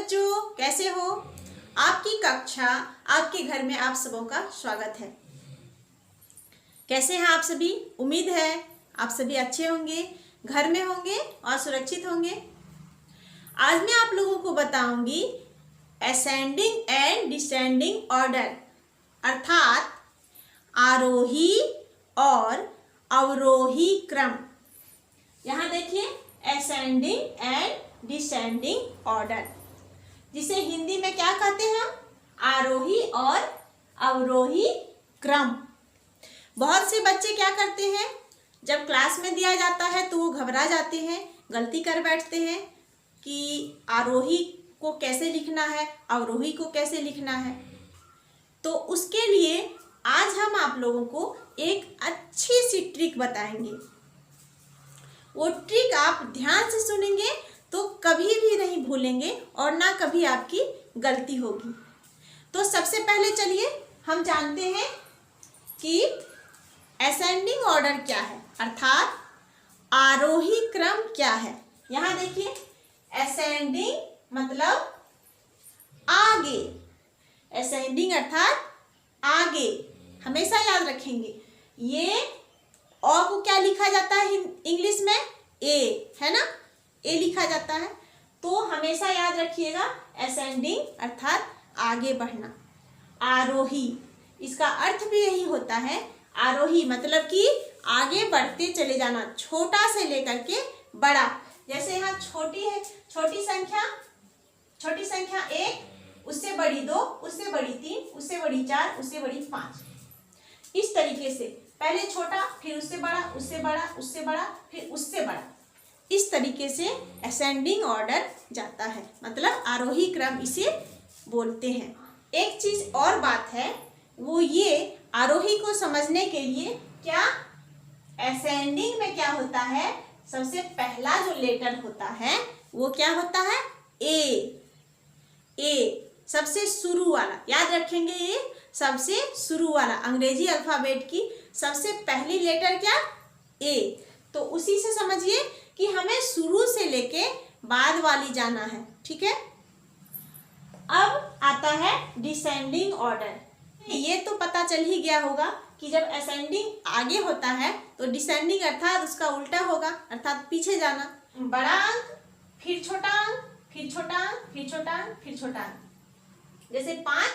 बच्चों, कैसे हो? आपकी कक्षा आपके घर में आप सबों का स्वागत है। कैसे हैं आप सभी? उम्मीद है आप सभी अच्छे होंगे, घर में होंगे और सुरक्षित होंगे। आज मैं आप लोगों को बताऊंगी असेंडिंग एंड डिसेंडिंग ऑर्डर, अर्थात आरोही और अवरोही क्रम। यहाँ देखिए, असेंडिंग एंड डिसेंडिंग ऑर्डर, जिसे हिंदी में क्या कहते हैं? आरोही और अवरोही क्रम। बहुत से बच्चे क्या करते हैं, जब क्लास में दिया जाता है तो वो घबरा जाते हैं, गलती कर बैठते हैं कि आरोही को कैसे लिखना है, अवरोही को कैसे लिखना है। तो उसके लिए आज हम आप लोगों को एक अच्छी सी ट्रिक बताएंगे। वो ट्रिक आप ध्यान से सुनेंगे तो कभी भी नहीं भूलेंगे और ना कभी आपकी गलती होगी। तो सबसे पहले चलिए हम जानते हैं कि असेंडिंग ऑर्डर क्या है, अर्थात आरोही क्रम क्या है। यहाँ देखिए, असेंडिंग मतलब आगे, असेंडिंग अर्थात आगे, हमेशा याद रखेंगे। ये और को क्या लिखा जाता है इंग्लिश में? ए, है ना, ए लिखा जाता है। तो हमेशा याद रखिएगा, असेंडिंग अर्थात आगे बढ़ना। आरोही, इसका अर्थ भी यही होता है। आरोही मतलब कि आगे बढ़ते चले जाना, छोटा से लेकर के बड़ा। जैसे यहाँ छोटी है, छोटी संख्या 1, उससे बड़ी 2, उससे बड़ी 3, उससे बड़ी 4, उससे बड़ी 5। इस तरीके से पहले छोटा, फिर उससे बड़ा, उससे बड़ा, उससे बड़ा, फिर उससे बड़ा। इस तरीके से असेंडिंग ऑर्डर जाता है, मतलब आरोही क्रम इसे बोलते हैं। एक चीज और बात है, वो ये आरोही को समझने के लिए क्या असेंडिंग में क्या होता है, सबसे पहला जो लेटर होता है वो क्या होता है? ए। सबसे शुरू वाला, याद रखेंगे, ये सबसे शुरू वाला अंग्रेजी अल्फाबेट की सबसे पहली लेटर क्या? ए। तो उसी से समझिए कि हमें शुरू से लेके बाद वाली जाना है, ठीक है। अब आता है डिसेंडिंग ऑर्डर। ये तो पता चल ही गया होगा कि जब असेंडिंग आगे होता है तो डिसेंडिंग अर्थात उसका उल्टा होगा, अर्थात पीछे जाना। बड़ा अंक, फिर छोटा अंक, फिर छोटा अंक, फिर छोटा अंक, फिर छोटा अंक। जैसे 5,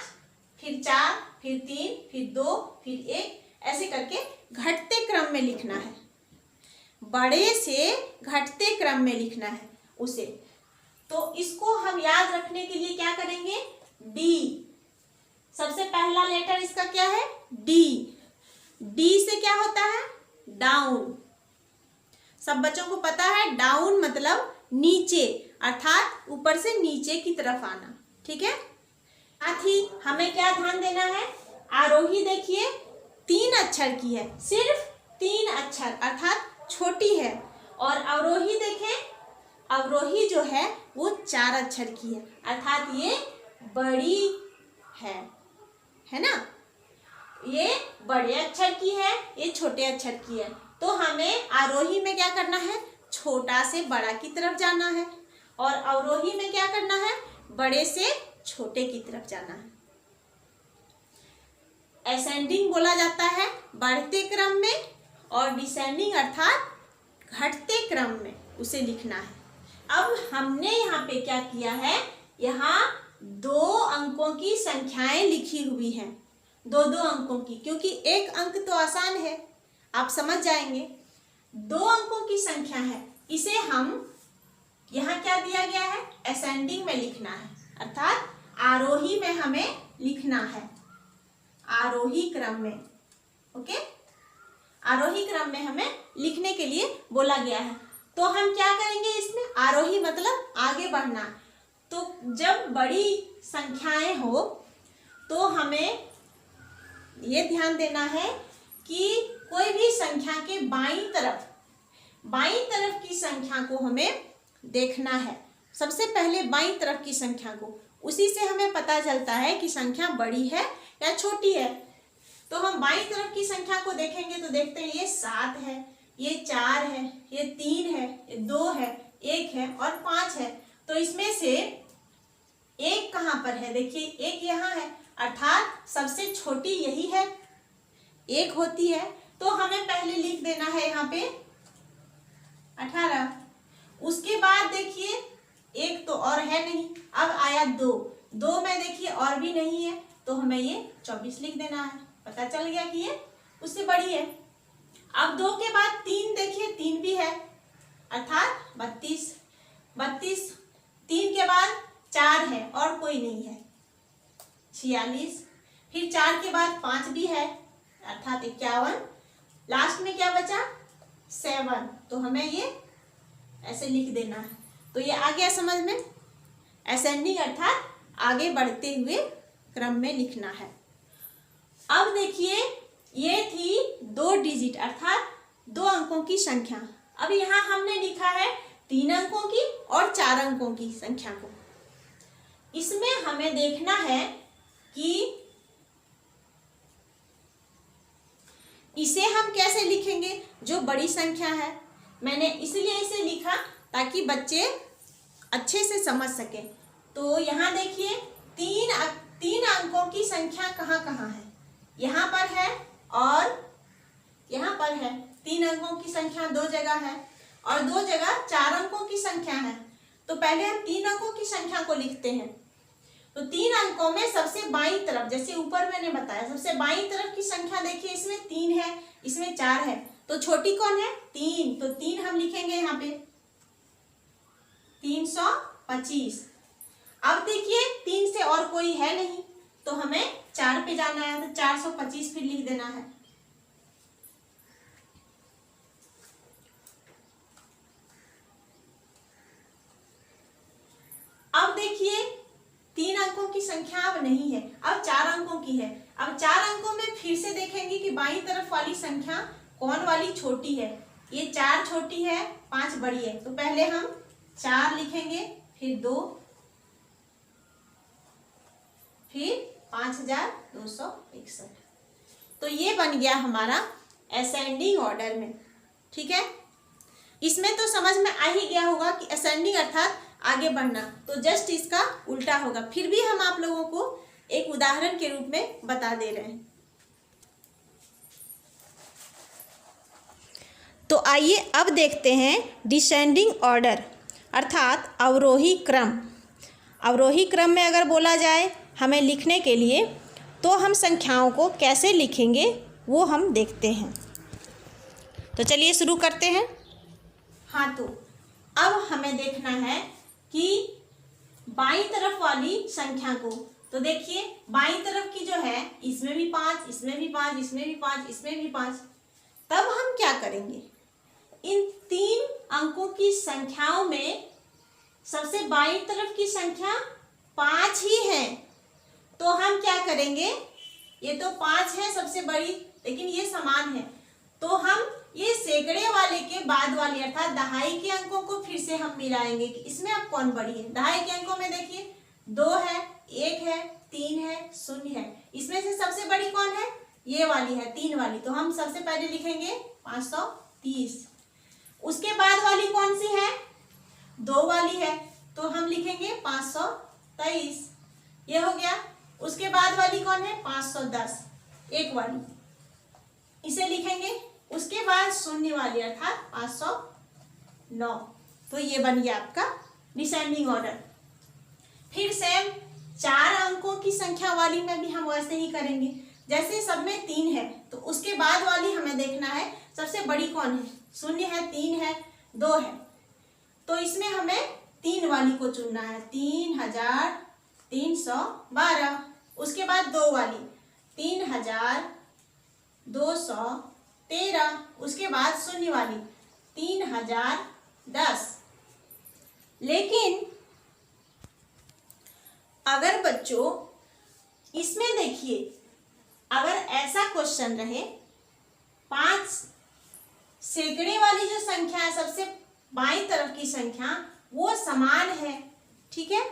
फिर 4, फिर 3, फिर 2, फिर 1, ऐसे करके घटते क्रम में लिखना है। बड़े से घटते क्रम में लिखना है उसे। तो इसको हम याद रखने के लिए क्या करेंगे? डी, सबसे पहला लेटर इसका क्या है? डी। डी से क्या होता है? डाउन। सब बच्चों को पता है डाउन मतलब नीचे, अर्थात ऊपर से नीचे की तरफ आना, ठीक है। साथ ही हमें क्या ध्यान देना है? आरोही देखिए 3 अक्षर की है, सिर्फ 3 अक्षर, अर्थात छोटी है। और अवरोही देखें, अवरोही जो है वो 4 अक्षर की है, अर्थात ये बड़ी है ना। ये बड़े अक्षर की है, ये छोटे अक्षर की है। तो हमें आरोही में क्या करना है? छोटा से बड़ा की तरफ जाना है, और अवरोही में क्या करना है? बड़े से छोटे की तरफ जाना है। असेंडिंग बोला जाता है बढ़ते क्रम में, और डिसेंडिंग अर्थात घटते क्रम में उसे लिखना है। अब हमने यहाँ पे क्या किया है, यहाँ 2 अंकों की संख्याएं लिखी हुई हैं, 2-2 अंकों की, क्योंकि एक अंक तो आसान है, आप समझ जाएंगे। 2 अंकों की संख्या है, इसे हम यहाँ क्या दिया गया है? असेंडिंग में लिखना है, अर्थात आरोही में हमें लिखना है, आरोही क्रम में। ओके, आरोही क्रम में हमें लिखने के लिए बोला गया है। तो हम क्या करेंगे इसमें? आरोही मतलब आगे बढ़ना। तो जब बड़ी संख्याएं हो तो हमें ये ध्यान देना है कि कोई भी संख्या के बाईं तरफ की संख्या को हमें देखना है। सबसे पहले बाईं तरफ की संख्या को, उसी से हमें पता चलता है कि संख्या बड़ी है या छोटी है। तो हम बाईं तरफ की संख्या को देखेंगे तो देखते हैं ये 7 है, ये 4 है, ये 3 है, ये 2 है, 1 है और 5 है। तो इसमें से पर है, देखिए एक यहाँ है, अर्थात सबसे छोटी यही है, एक होती है। तो हमें पहले लिख देना है यहाँ पे 18। उसके बाद देखिए एक तो और है नहीं, अब आया 2, 2 में देखिए और भी नहीं है, तो हमें ये 24 लिख देना है। पता चल गया कि ये उससे बड़ी है। अब 2 के बाद 3, देखिए 3 भी है, अर्थात 32। 32, 3 के बाद 4 है और कोई नहीं है, 46। फिर 4 के बाद 5 भी है, अर्थात 51। लास्ट में क्या बचा? 7। तो हमें ये ऐसे लिख देना है। तो ये आ गया समझ में, असेंडिंग अर्थात आगे बढ़ते हुए क्रम में लिखना है। अब देखिए ये थी 2 डिजिट अर्थात 2 अंकों की संख्या। अब यहाँ हमने लिखा है 3 अंकों की और 4 अंकों की संख्या को। इसमें हमें देखना है कि इसे हम कैसे लिखेंगे, जो बड़ी संख्या है। मैंने इसलिए इसे लिखा ताकि बच्चे अच्छे से समझ सकें। तो यहाँ देखिए 3 अंकों की संख्या कहाँ कहाँ है, यहाँ पर है और यहाँ पर है। 3 अंकों की संख्या 2 जगह है और 2 जगह 4 अंकों की संख्या है। तो पहले हम 3 अंकों की संख्या को लिखते हैं। तो 3 अंकों में सबसे बाईं तरफ, जैसे ऊपर मैंने बताया, सबसे बाईं तरफ की संख्या देखिए, इसमें 3 है, इसमें 4 है, तो छोटी कौन है? 3। तो 3 हम लिखेंगे यहाँ पे 325। अब देखिए 3 से और कोई है नहीं, तो हमें 4 पे जाना है, तो 425 फिर लिख देना है। अब देखिए 3 अंकों की संख्या अब नहीं है, अब 4 अंकों की है। अब 4 अंकों में फिर से देखेंगे कि बाईं तरफ वाली संख्या कौन वाली छोटी है। ये 4 छोटी है, 5 बड़ी है। तो पहले हम 4 लिखेंगे, फिर 2, फिर 5261। तो ये बन गया हमारा असेंडिंग ऑर्डर में। ठीक है, इसमें तो समझ में आ ही गया होगा कि असेंडिंग अर्थात आगे बढ़ना, तो जस्ट इसका उल्टा होगा। फिर भी हम आप लोगों को एक उदाहरण के रूप में बता दे रहे हैं। तो आइए अब देखते हैं डिसेंडिंग ऑर्डर अर्थात अवरोही क्रम। अवरोही क्रम में अगर बोला जाए हमें लिखने के लिए, तो हम संख्याओं को कैसे लिखेंगे वो हम देखते हैं। तो चलिए शुरू करते हैं। हाँ, तो अब हमें देखना है कि बाईं तरफ वाली संख्या को, तो देखिए बाईं तरफ की जो है, इसमें भी 5, इसमें भी 5, इसमें भी 5, इसमें भी 5। तब हम क्या करेंगे, इन 3 अंकों की संख्याओं में सबसे बाईं तरफ की संख्या 5 ही है। तो हम क्या करेंगे, ये तो 5 है सबसे बड़ी, लेकिन ये समान है, तो हम ये सैकड़े वाले के बाद वाली अर्थात दहाई के अंकों को फिर से हम मिलाएंगे कि इसमें अब कौन बड़ी है। दहाई के अंकों में देखिए 2 है, 1 है, 3 है, 0 है। इसमें से सबसे बड़ी कौन है? ये वाली है, 3 वाली। तो हम सबसे पहले लिखेंगे 530। उसके बाद वाली कौन सी है? 2 वाली है, तो हम लिखेंगे 523। ये हो गया। उसके बाद वाली कौन है? 510, 1 वाली, इसे लिखेंगे। उसके बाद 0 वाली अर्थात 509। तो ये बन गया आपका डिसेंडिंग ऑर्डर। फिर सेम 4 अंकों की संख्या वाली में भी हम वैसे ही करेंगे। जैसे सब में 3 है, तो उसके बाद वाली हमें देखना है सबसे बड़ी कौन है। 0 है, 3 है, 2 है, तो इसमें हमें 3 वाली को चुनना है, 3312। उसके बाद 2 वाली 3213। उसके बाद 0 वाली 3010। लेकिन अगर बच्चों इसमें देखिए, अगर ऐसा क्वेश्चन रहे, 5 सैकड़े वाली जो संख्या है, सबसे बाईं तरफ की संख्या, वो समान है, ठीक है।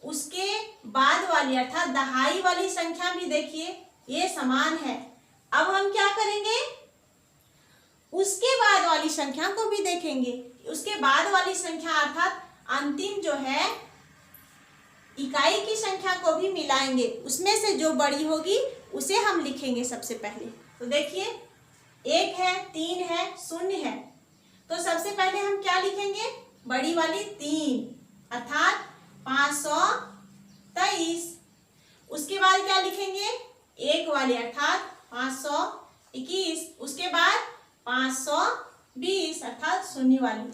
उसके बाद वाली अर्थात दहाई वाली संख्या भी देखिए ये समान है। अब हम क्या करेंगे, उसके बाद वाली संख्या को भी देखेंगे। उसके बाद वाली संख्या अर्थात अंतिम जो है इकाई की संख्या को भी मिलाएंगे, उसमें से जो बड़ी होगी उसे हम लिखेंगे सबसे पहले। तो देखिए 1 है, 3 है, 0 है, तो सबसे पहले हम क्या लिखेंगे, बड़ी वाली 3 अर्थात 523। उसके बाद क्या लिखेंगे, 1 वाली अर्थात 521। उसके बाद 520 अर्थात 0 वाली।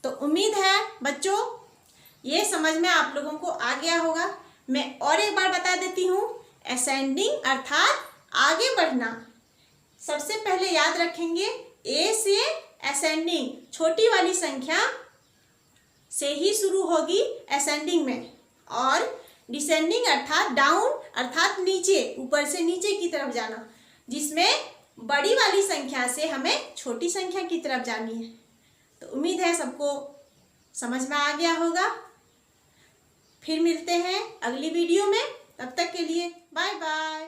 तो उम्मीद है बच्चों ये समझ में आप लोगों को आ गया होगा। मैं और एक बार बता देती हूँ, असेंडिंग अर्थात आगे बढ़ना। सबसे पहले याद रखेंगे ए से असेंडिंग, छोटी वाली संख्या से ही शुरू होगी असेंडिंग में, और डिसेंडिंग अर्थात डाउन अर्थात नीचे, ऊपर से नीचे की तरफ जाना, जिसमें बड़ी वाली संख्या से हमें छोटी संख्या की तरफ जानी है। तो उम्मीद है सबको समझ में आ गया होगा। फिर मिलते हैं अगली वीडियो में, तब तक के लिए बाय बाय।